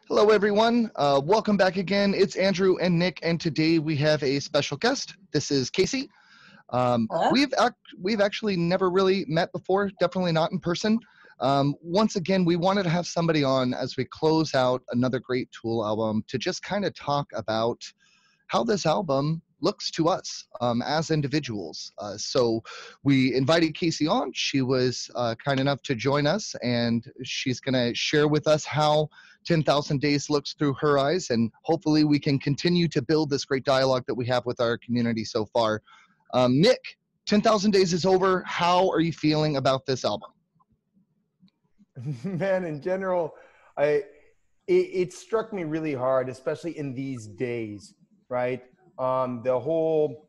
Hello, everyone. Welcome back again. It's Andrew and Nick, and today we have a special guest. This is Kacy. Hello? We've actually never really met before, definitely not in person. Once again, we wanted to have somebody on as we close out another great Tool album to just kind of talk about how this album looks to us as individuals. So we invited Kacy on. She was kind enough to join us, and she's going to share with us how 10,000 Days looks through her eyes, and hopefully we can continue to build this great dialogue that we have with our community so far. Nick, 10,000 Days is over. How are you feeling about this album? Man, in general, it struck me really hard, especially in these days, right? The whole,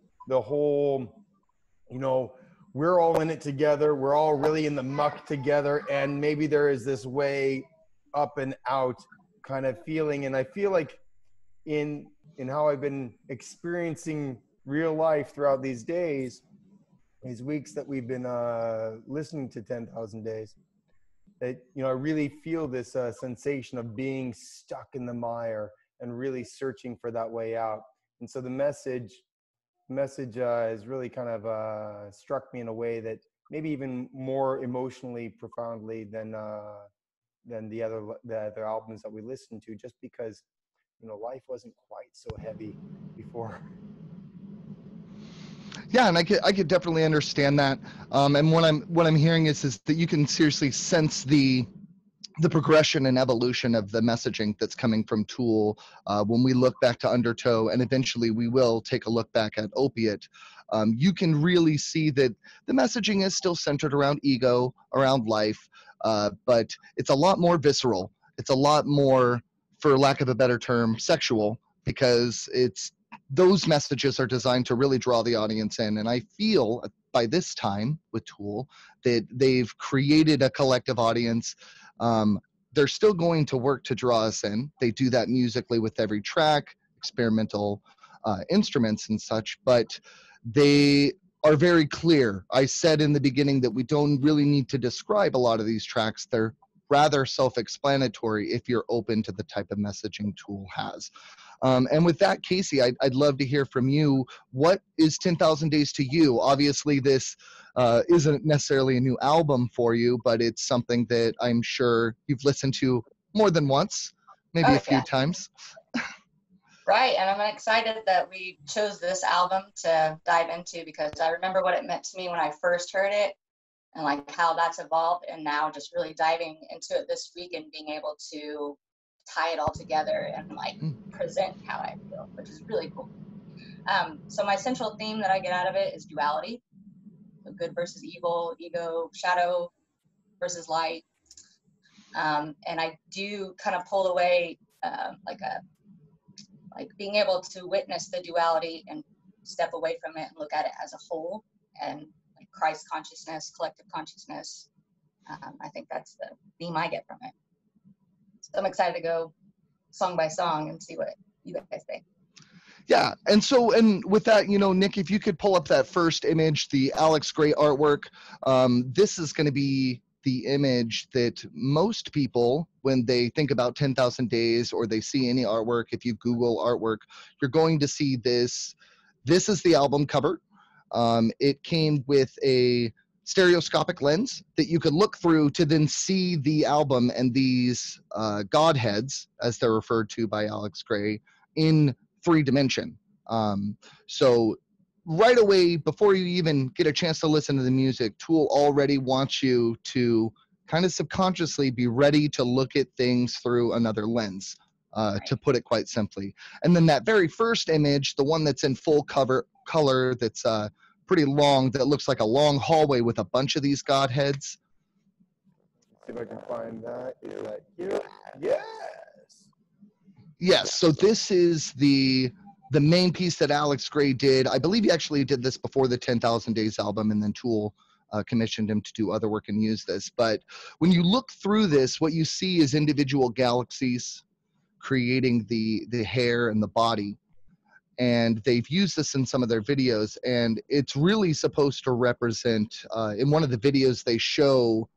we're all in it together. We're all really in the muck together, and maybe there is this way up and out kind of feeling. And I feel like in how I've been experiencing real life throughout these days, these weeks that we've been listening to 10,000 Days, that I really feel this sensation of being stuck in the mire and really searching for that way out. And so the message has really kind of struck me in a way that maybe even more emotionally profoundly than the other albums that we listened to, just because life wasn't quite so heavy before. Yeah, and I could definitely understand that. And what I'm hearing is that you can seriously sense the progression and evolution of the messaging that's coming from Tool. When we look back to Undertow, and eventually we will take a look back at Opiate, you can really see that the messaging is still centered around ego, around life, but it's a lot more visceral. It's a lot more, for lack of a better term, sexual, because those messages are designed to really draw the audience in. And I feel by this time with Tool that they've created a collective audience. They're still going to work to draw us in. They do that musically with every track, experimental instruments and such, but they are very clear. I said in the beginning that we don't really need to describe a lot of these tracks. They're rather self-explanatory if you're open to the type of messaging Tool has. And with that, Kacy, I'd love to hear from you. What is 10,000 Days to you? Obviously, this isn't necessarily a new album for you, but it's something that I'm sure you've listened to more than once, maybe a few times. Right, and I'm excited that we chose this album to dive into, because I remember what it meant to me when I first heard it, and like how that's evolved, and now just really diving into it this week and being able to tie it all together and like present how I feel, which is really cool. So my central theme that I get out of it is duality. So good versus evil, ego, shadow versus light. And I do kind of pull away like being able to witness the duality and step away from it and look at it as a whole, and like Christ consciousness, collective consciousness. I think that's the theme I get from it. So I'm excited to go song by song and see what you guys think. Yeah, and with that, Nick, if you could pull up that first image, the Alex Gray artwork, this is going to be the image that most people, when they think about 10,000 Days or they see any artwork, if you Google artwork, you're going to see this. This is the album cover. It came with a stereoscopic lens that you could look through to then see the album and these godheads, as they're referred to by Alex Gray, in 3-dimension. So right away, before you even get a chance to listen to the music, Tool already wants you to kind of subconsciously be ready to look at things through another lens, to put it quite simply. And then that very first image, the one that's in full color, that's pretty long, that looks like a long hallway with a bunch of these godheads. See if I can find that. Is that here? Yes. Yes. So this is the main piece that Alex Gray did. I believe he actually did this before the 10,000 Days album, and then Tool commissioned him to do other work and use this. But when you look through this, what you see is individual galaxies creating the hair and the body. And they've used this in some of their videos, and it's really supposed to represent, in one of the videos they show,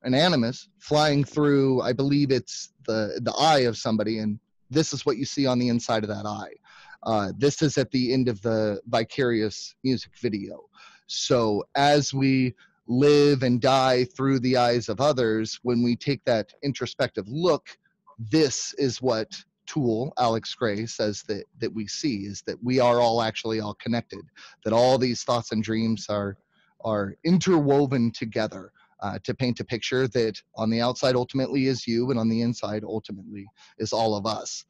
an animus flying through, I believe it's the eye of somebody, and this is what you see on the inside of that eye. This is at the end of the Vicarious music video. So as we live and die through the eyes of others, when we take that introspective look, this is what Tool, Alex Gray, says that we see, is that we are all actually all connected, that all these thoughts and dreams are interwoven together to paint a picture that on the outside ultimately is you, and on the inside ultimately is all of us.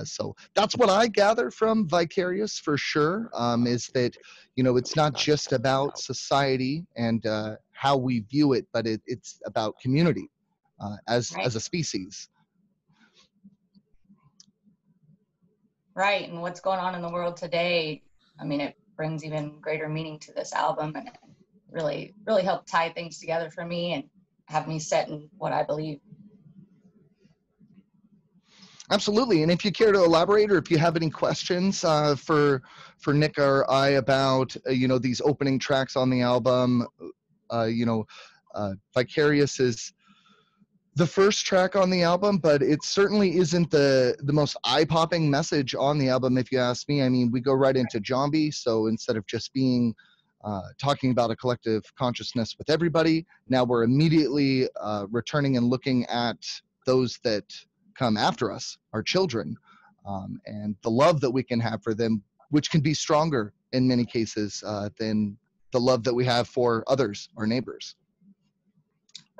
So that's what I gather from Vicarious for sure, is that, you know, it's not just about society and how we view it, but it's about community as a species. Right. And what's going on in the world today, I mean, it brings even greater meaning to this album, and it really, really helped tie things together for me and have me set in what I believe. Absolutely. And if you care to elaborate, or if you have any questions for Nick or I about, you know, these opening tracks on the album, Vicarious is the first track on the album, but it certainly isn't the most eye-popping message on the album, if you ask me. I mean, we go right into Zombie, so instead of just being talking about a collective consciousness with everybody, now we're immediately returning and looking at those that come after us, our children, and the love that we can have for them, which can be stronger in many cases than the love that we have for others, our neighbors.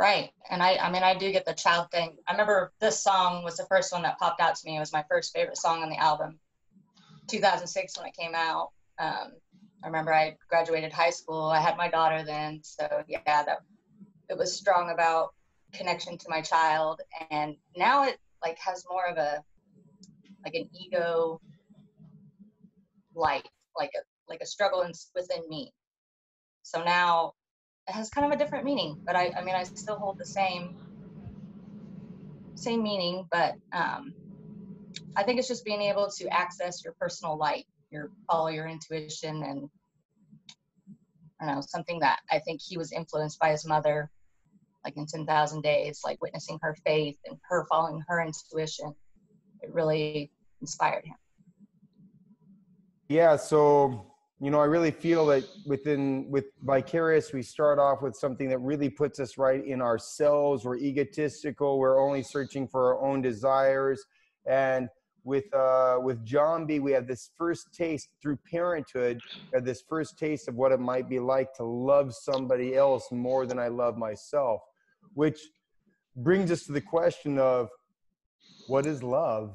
Right. And I mean, I do get the child thing. I remember this song was the first one that popped out to me. It was my first favorite song on the album, 2006 when it came out. I remember I graduated high school. I had my daughter then. So yeah, that it was strong about connection to my child. And now it like has more of a, like an ego light, like a struggle within me. So now it has kind of a different meaning, but I mean, I still hold the same meaning, but I think it's just being able to access your personal light, follow your intuition, and I don't know, something that I think he was influenced by his mother, like in 10,000 Days, like witnessing her faith and her following her intuition. It really inspired him. Yeah, so you know, I really feel that with Vicarious, we start off with something that really puts us right in ourselves. We're egotistical. We're only searching for our own desires. And with Zombie, we have this first taste through parenthood, we have this first taste of what it might be like to love somebody else more than I love myself, which brings us to the question of what is love?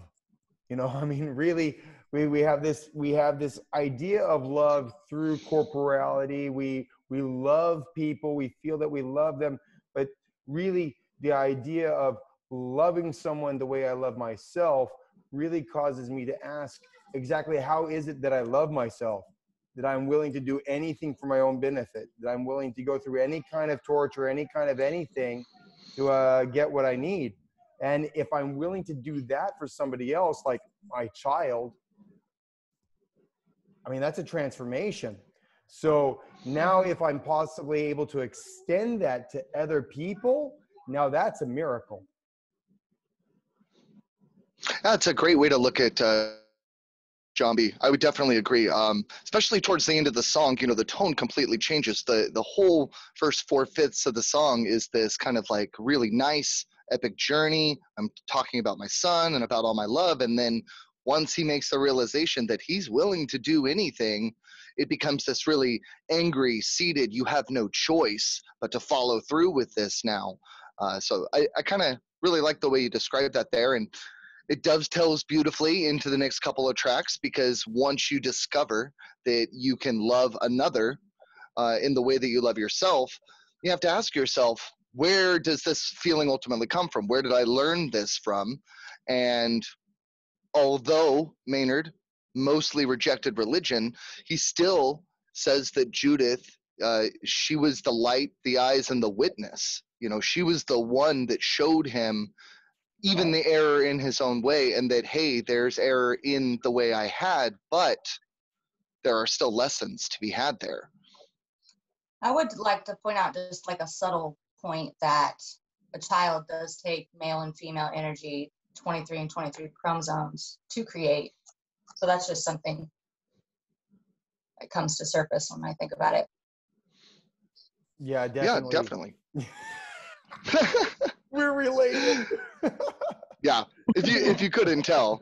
You know, I mean, really, we have this idea of love through corporality. We love people. We feel that we love them, but really the idea of loving someone the way I love myself really causes me to ask exactly how is it that I love myself, that I'm willing to do anything for my own benefit, that I'm willing to go through any kind of torture, any kind of anything to get what I need. And if I'm willing to do that for somebody else, like my child, I mean, that's a transformation. So now if I'm possibly able to extend that to other people, now that's a miracle. That's a great way to look at Zombie. I would definitely agree. Especially towards the end of the song, you know, the tone completely changes. The whole first 4/5 of the song is this kind of like really nice epic journey. I'm talking about my son and about all my love, and then once he makes the realization that he's willing to do anything, it becomes this really angry, seated, you have no choice but to follow through with this now. So I kind of really like the way you described that there, and it dovetails beautifully into the next couple of tracks, because once you discover that you can love another in the way that you love yourself, you have to ask yourself, where does this feeling ultimately come from? Where did I learn this from? And although Maynard mostly rejected religion, he still says that Judith, she was the light, the eyes, and the witness. You know, she was the one that showed him even the error in his own way, and that, hey, there's error in the way I had, but there are still lessons to be had there. I would like to point out just like a subtle point that a child does take male and female energy, 23 and 23 chromosomes to create. So that's just something that comes to surface when I think about it. Yeah, definitely. Yeah, definitely. We're related. Yeah, if you couldn't tell,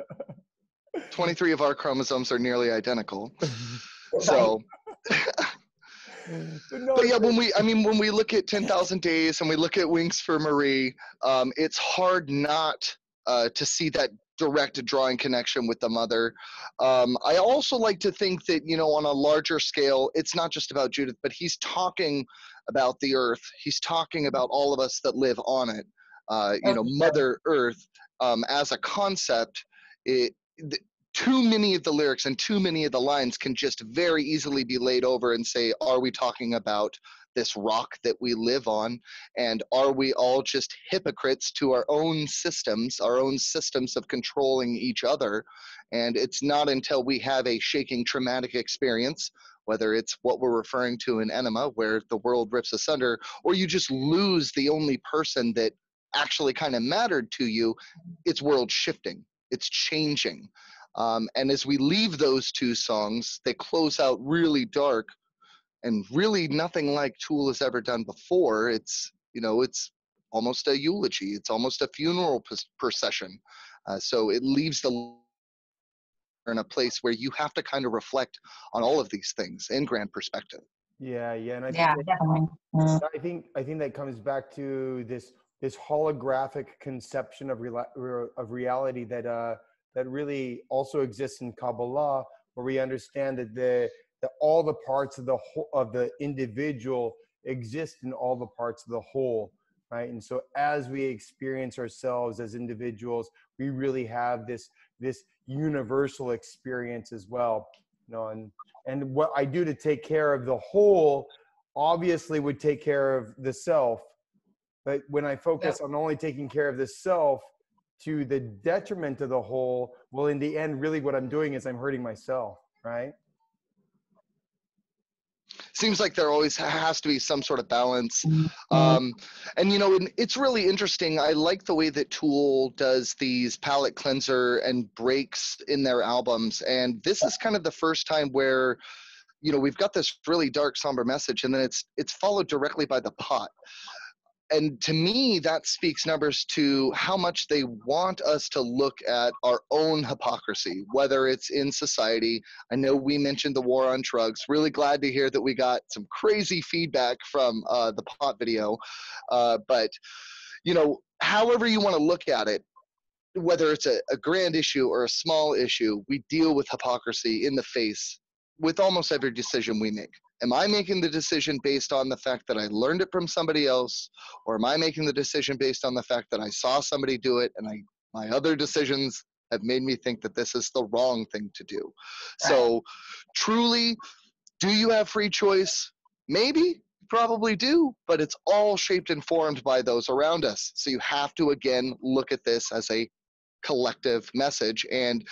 23 of our chromosomes are nearly identical. So, but yeah, when we look at 10,000 Days and we look at Wings for Marie, it's hard not to see that direct drawing connection with the mother. I also like to think that, you know, on a larger scale, it's not just about Judith, but he's talking about the earth. He's talking about all of us that live on it. You know, Mother Earth as a concept, too many of the lyrics and too many of the lines can just very easily be laid over and say, are we talking about this rock that we live on? And are we all just hypocrites to our own systems of controlling each other? And it's not until we have a shaking traumatic experience, whether it's what we're referring to in Enema, where the world rips asunder, or you just lose the only person that actually kind of mattered to you, it's world shifting, it's changing. And as we leave those two songs, they close out really dark and really nothing like Tool has ever done before. It's, you know, it's almost a eulogy. It's almost a funeral procession. So it leaves the in a place where you have to kind of reflect on all of these things in grand perspective. Yeah, and Definitely. I think that comes back to this holographic conception of reality that that really also exists in Kabbalah, where we understand that all the parts of the individual exist in all the parts of the whole, right? And so as we experience ourselves as individuals, we really have this universal experience as well, you know. And what I do to take care of the whole obviously would take care of the self. But when I focus on only taking care of the self to the detriment of the whole, well, in the end, really what I'm doing is I'm hurting myself, right? Seems like there always has to be some sort of balance. And, you know, it's really interesting. I like the way that Tool does these palette cleanser and breaks in their albums. And this is kind of the first time where, you know, we've got this really dark, somber message, and then it's followed directly by the pot. And to me, that speaks numbers to how much they want us to look at our own hypocrisy, whether it's in society. I know we mentioned the war on drugs. Really glad to hear that we got some crazy feedback from the pot video. But, you know, however you want to look at it, whether it's a grand issue or a small issue, we deal with hypocrisy in the face with almost every decision we make. Am I making the decision based on the fact that I learned it from somebody else, or am I making the decision based on the fact that I saw somebody do it and my other decisions have made me think that this is the wrong thing to do? Right. So truly, do you have free choice? Maybe, you probably do, but it's all shaped and formed by those around us. So you have to, again, look at this as a collective message. And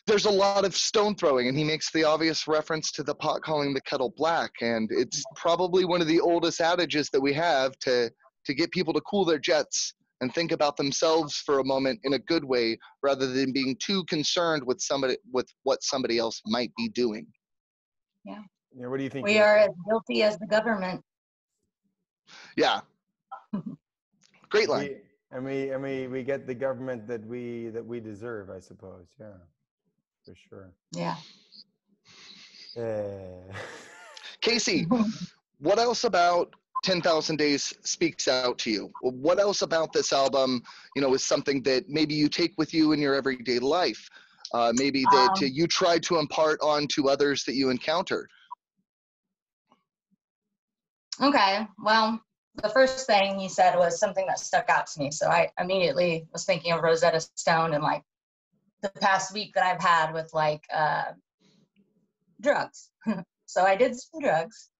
there's a lot of stone throwing, and he makes the obvious reference to the pot calling the kettle black. And it's probably one of the oldest adages that we have to get people to cool their jets and think about themselves for a moment in a good way, rather than being too concerned with what somebody else might be doing. Yeah. Yeah. What do you think? We are as guilty as the government. Yeah. Great line. We get the government that we deserve, I suppose. Yeah. For sure. Yeah. Kacy, what else about 10,000 Days speaks out to you? What else about this album, you know, is something that maybe you take with you in your everyday life? Maybe that you try to impart on to others that you encounter? Okay. Well, the first thing you said was something that stuck out to me. So I immediately was thinking of Rosetta Stone and like the past week that I've had with like drugs. So I did some drugs,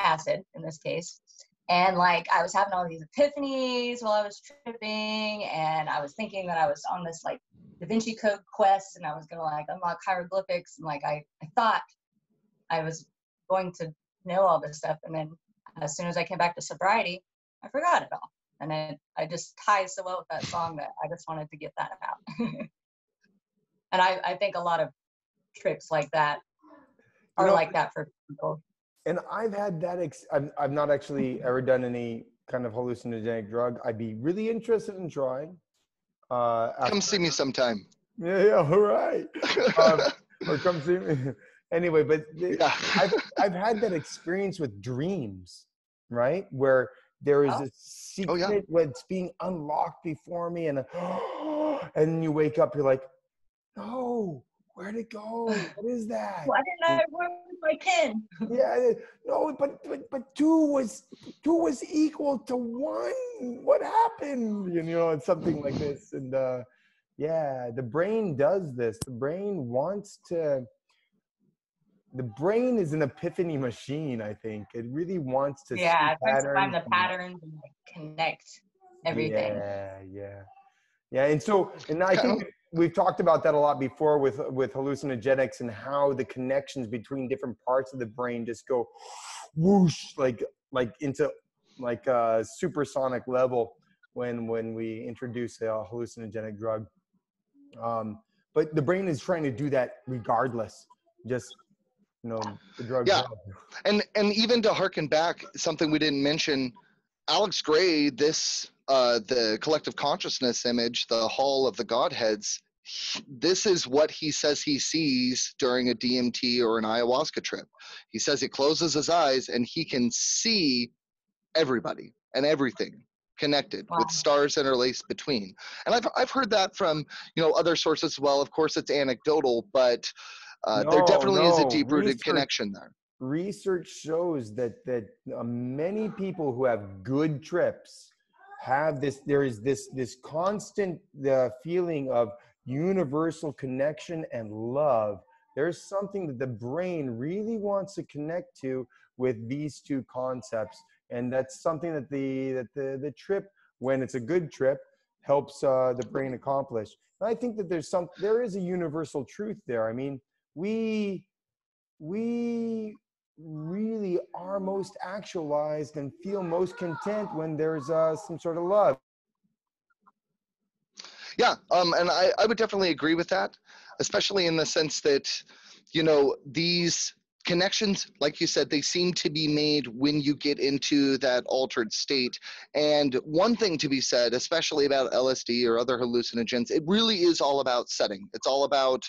acid in this case. And like I was having all these epiphanies while I was tripping, and I was thinking that I was on this like Da Vinci Code quest and I was gonna like unlock hieroglyphics, and like I thought I was going to know all this stuff, and then as soon as I came back to sobriety, I forgot it all. And I just ties so well with that song that I just wanted to get that out. And I think a lot of trips like that are like that for people. And I've had that, I've not actually ever done any kind of hallucinogenic drug. I'd be really interested in trying. Come see me sometime. Yeah, all right. Or come see me. Anyway, but Yeah. I've had that experience with dreams, right? Where there is a secret that's being unlocked before me, and and you wake up, you're like, no, where'd it go? What is that? Why didn't I work with my pen? Yeah, no, but two was equal to 1. What happened? You know, it's something like this. And yeah, the brain does this. The brain wants to. The brain is an epiphany machine, I think. It really wants to see tries to find patterns. the patterns and like connect everything. Yeah. And I think we've talked about that a lot before with hallucinogenics, and how the connections between different parts of the brain just go whoosh, like into like a supersonic level when we introduce a hallucinogenic drug. But the brain is trying to do that regardless. Just, you know, the drug. Yeah. And even to harken back, something we didn't mention, Alex Gray, the collective consciousness image, the Hall of the Godheads, this is what he says he sees during a DMT or an ayahuasca trip. He says he closes his eyes and he can see everybody and everything connected with stars interlaced between. And I've heard that from, you know, other sources as well. Of course, it's anecdotal, but there definitely is a deep-rooted connection there. Research shows that many people who have good trips have this. There is this constant feeling of universal connection and love. There's something that the brain really wants to connect to with these two concepts, and that's something that the trip, when it's a good trip, helps the brain accomplish. And I think that there is a universal truth there. I mean, we really are most actualized and feel most content when there's some sort of love. Yeah, and I would definitely agree with that, especially in the sense that, you know, these connections, like you said, they seem to be made when you get into that altered state. And one thing to be said, especially about LSD or other hallucinogens, it really is all about setting. It's all about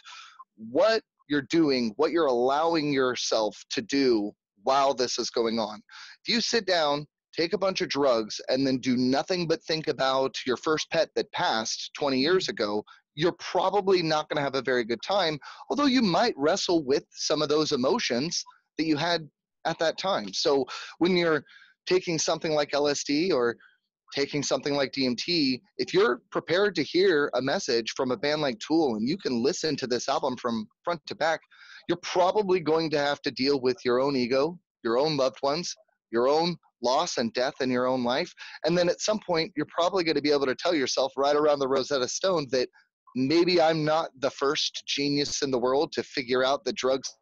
what you're doing, what you're allowing yourself to do while this is going on. If you sit down, take a bunch of drugs, and then do nothing but think about your first pet that passed 20 years ago, you're probably not going to have a very good time, although you might wrestle with some of those emotions that you had at that time. So when you're taking something like LSD or taking something like DMT, if you're prepared to hear a message from a band like Tool and you can listen to this album from front to back, you're probably going to have to deal with your own ego, your own loved ones, your own loss and death in your own life. And then at some point, you're probably going to be able to tell yourself right around the Rosetta Stone that maybe I'm not the first genius in the world to figure out that drugs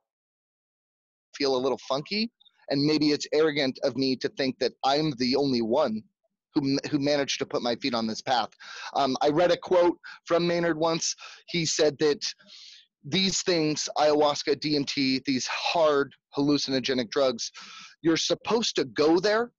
feel a little funky. And maybe it's arrogant of me to think that I'm the only one who managed to put my feet on this path. I read a quote from Maynard once. He said that these things, ayahuasca, DMT, these hard hallucinogenic drugs, you're supposed to go there,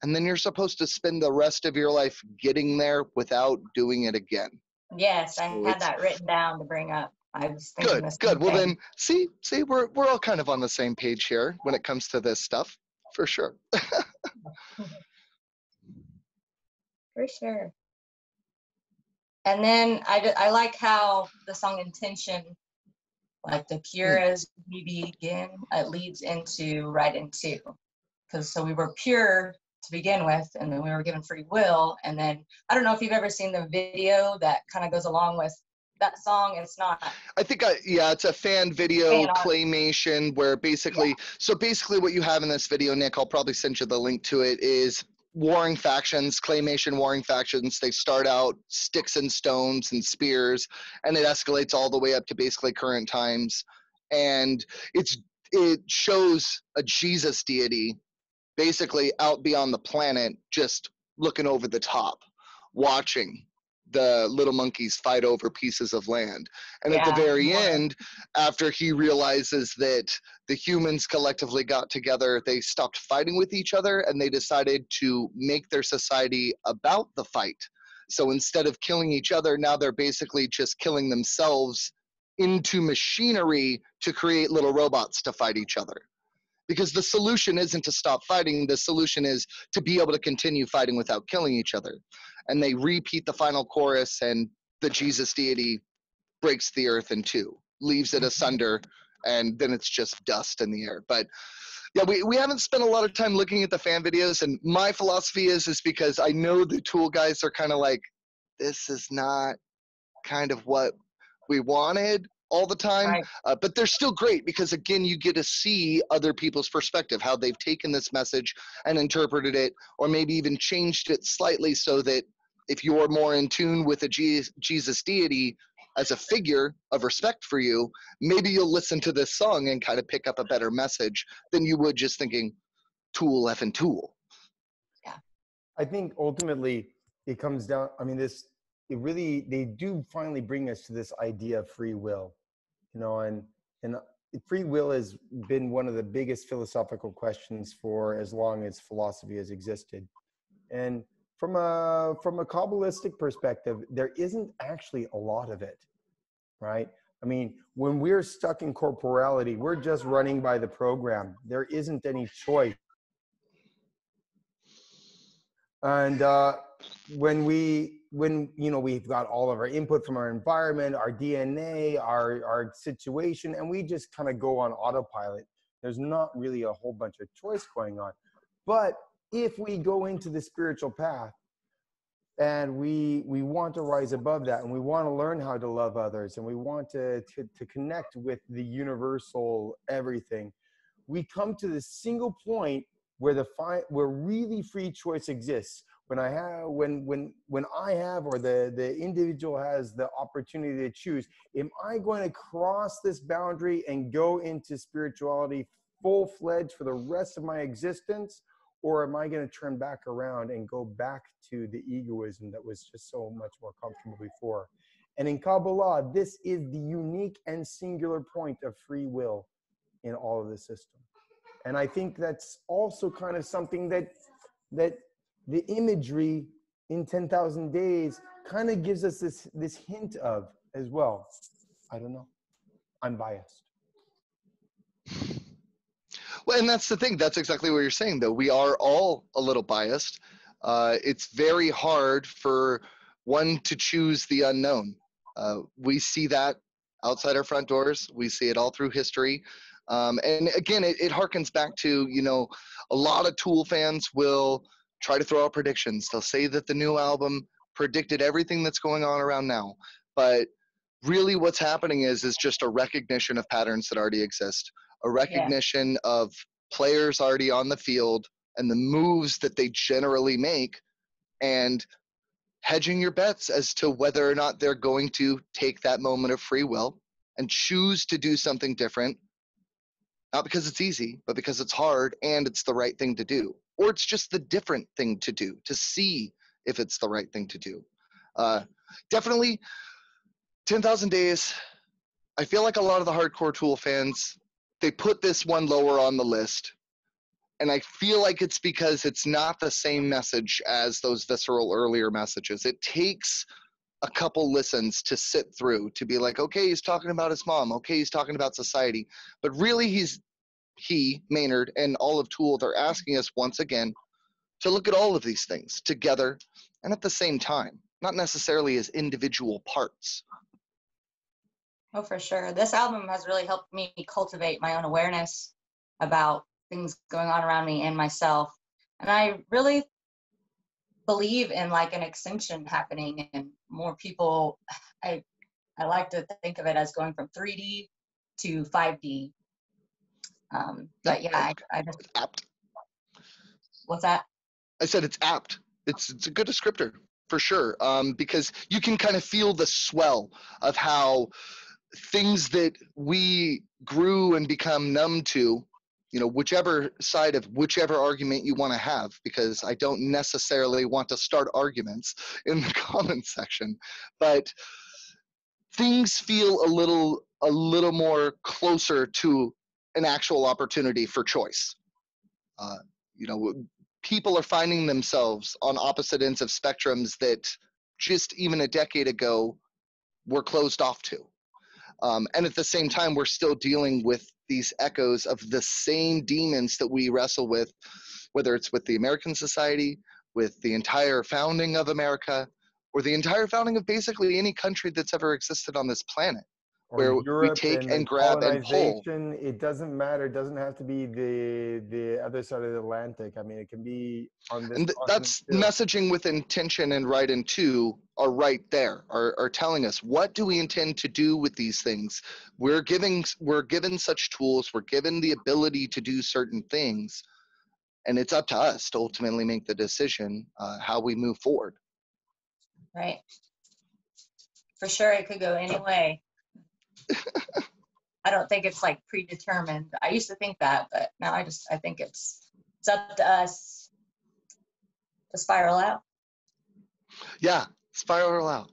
and then you're supposed to spend the rest of your life getting there without doing it again. Yes, I had that written down to bring up. I was thinking good. Well then, see, we're all kind of on the same page here when it comes to this stuff, for sure. For sure. And then I like how the song Intention, like the pure as we begin, it leads into right into. Because so we were pure to begin with, and then we were given free will. And then I don't know if you've ever seen the video that kind of goes along with that song. It's not. I think, it's a fan video claymation where basically, so basically what you have in this video, Nick, I'll probably send you the link to it, is warring factions, claymation warring factions. They start out sticks and stones and spears, and it escalates all the way up to basically current times. And it shows a Jesus deity basically out beyond the planet, just looking over the top, watching the little monkeys fight over pieces of land. And at the very end, after he realizes that the humans collectively got together, they stopped fighting with each other and they decided to make their society about the fight. So instead of killing each other, now they're basically just killing themselves into machinery to create little robots to fight each other. Because the solution isn't to stop fighting, the solution is to be able to continue fighting without killing each other. And they repeat the final chorus, and the Jesus deity breaks the earth in two, leaves it asunder, and then it's just dust in the air. But yeah, we haven't spent a lot of time looking at the fan videos, and my philosophy is because I know the Tool guys are kind of like, this is not kind of what we wanted all the time, Right. but they're still great because, again, you get to see other people's perspective, how they've taken this message and interpreted it, or maybe even changed it slightly so that if you're more in tune with a Jesus deity as a figure of respect for you, maybe you'll listen to this song and kind of pick up a better message than you would just thinking Tool effing Tool. Yeah. I think ultimately it comes down, I mean, they do finally bring us to this idea of free will, you know, and free will has been one of the biggest philosophical questions for as long as philosophy has existed. And from a Kabbalistic perspective, there isn't actually a lot of it, right? I mean, when we're stuck in corporality, we're just running by the program. There isn't any choice. And when you know, we've got all of our input from our environment, our DNA, our situation, and we just kind of go on autopilot. There's not really a whole bunch of choice going on. But if we go into the spiritual path and we want to rise above that, and we want to learn how to love others, and we want to connect with the universal everything, we come to this single point where where really free choice exists. When I have, when I have, or the individual has the opportunity to choose, am I going to cross this boundary and go into spirituality full-fledged for the rest of my existence? Or am I going to turn back around and go back to the egoism that was just so much more comfortable before? And in Kabbalah, this is the unique and singular point of free will in all of the system. And I think that's also kind of something that the imagery in 10,000 Days kind of gives us this hint of as well. I don't know. I'm biased. Well, and that's the thing. That's exactly what you're saying, though. We are all a little biased. It's very hard for one to choose the unknown. We see that outside our front doors. We see it all through history. And again, it harkens back to, you know, a lot of Tool fans will try to throw out predictions. They'll say that the new album predicted everything that's going on around now. But really what's happening is just a recognition of patterns that already exist, a recognition of players already on the field and the moves that they generally make, and hedging your bets as to whether or not they're going to take that moment of free will and choose to do something different. Not because it's easy, but because it's hard and it's the right thing to do. Or it's just the different thing to do, to see if it's the right thing to do. Definitely, 10,000 Days, I feel like a lot of the hardcore Tool fans, they put this one lower on the list. And I feel like it's because it's not the same message as those visceral earlier messages. It takes a couple listens to sit through, to be like, okay, he's talking about his mom. Okay, he's talking about society. But really, he, Maynard, and all of Tool, they're asking us once again to look at all of these things together and at the same time, not necessarily as individual parts. Oh, for sure. This album has really helped me cultivate my own awareness about things going on around me and myself. And I really believe in like an extinction happening, and more people, I like to think of it as going from 3D to 5D. But yeah, I just, it's apt. What's that? I said it's apt. It's a good descriptor for sure, because you can kind of feel the swell of how things that we grew and become numb to you know, whichever side of whichever argument you want to have, because I don't necessarily want to start arguments in the comment section, but things feel a little more closer to an actual opportunity for choice. You know, people are finding themselves on opposite ends of spectrums that just even a decade ago were closed off to. And at the same time, we're still dealing with these echoes of the same demons that we wrestle with, whether it's with the American society, with the entire founding of America, or the entire founding of basically any country that's ever existed on this planet, Or where we Europe take and and the grab and pull. colonization. It doesn't matter. It doesn't have to be the other side of the Atlantic. I mean, it can be on this And continent that's too. messaging with intention and right and two are right there, are telling us, what do we intend to do with these things? We're given such tools, we're given the ability to do certain things, and it's up to us to ultimately make the decision how we move forward. Right. For sure, it could go any way. I don't think it's like predetermined. I used to think that, but now I think it's up to us to spiral out. Yeah, spiral out.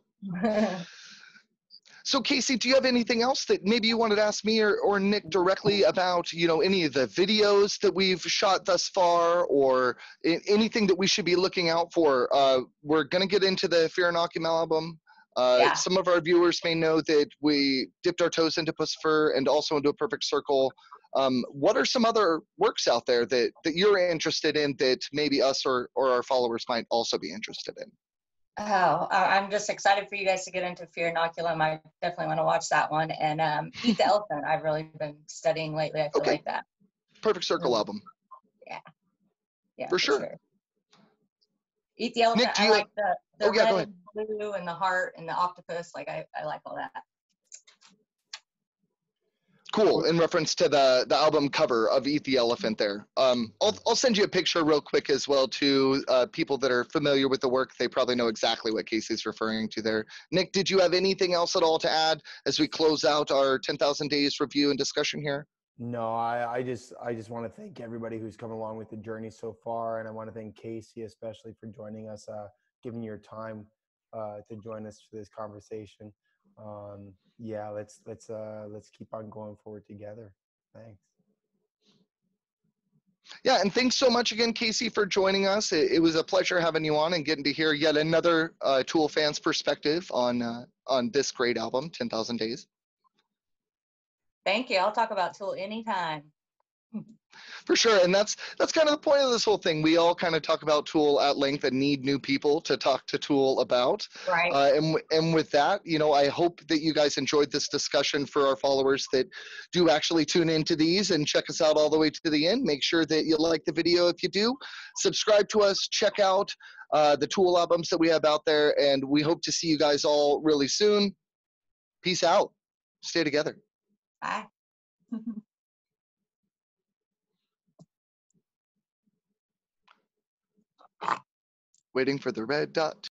So Kacy, do you have anything else that maybe you wanted to ask me or Nick directly about, you know, any of the videos that we've shot thus far, or anything that we should be looking out for? We're going to get into the Fear Inoculum album. Yeah. Some of our viewers may know that we dipped our toes into Pussifer and also into A Perfect Circle. What are some other works out there that you're interested in that maybe us or our followers might also be interested in? Oh, I'm just excited for you guys to get into Fear Inoculum. I definitely want to watch that one. And Eat the Elephant, I've really been studying lately. I feel like that. Perfect Circle album. Yeah. Yeah, for sure. Eat the Elephant. Nick, I like the yeah, red and blue and the heart and the octopus. Like I like all that. Cool. In reference to the album cover of Eat the Elephant there. I'll send you a picture real quick as well to people that are familiar with the work. They probably know exactly what Kacy's referring to there. Nick, did you have anything else at all to add as we close out our 10,000 days review and discussion here? No, I just want to thank everybody who's come along with the journey so far, and I want to thank Kacy especially for joining us, giving your time to join us for this conversation. Yeah, let's keep on going forward together. Thanks. Yeah, and thanks so much again, Kacy, for joining us. It was a pleasure having you on and getting to hear yet another Tool fan's perspective on this great album, 10,000 Days. Thank you. I'll talk about Tool anytime. For sure, and that's kind of the point of this whole thing. We all kind of talk about Tool at length and need new people to talk to Tool about. Right. And with that, you know, I hope that you guys enjoyed this discussion. For our followers that do actually tune into these and check us out all the way to the end, make sure that you like the video if you do. Subscribe to us. Check out the Tool albums that we have out there, and we hope to see you guys all really soon. Peace out. Stay together. Bye. Waiting for the red dot.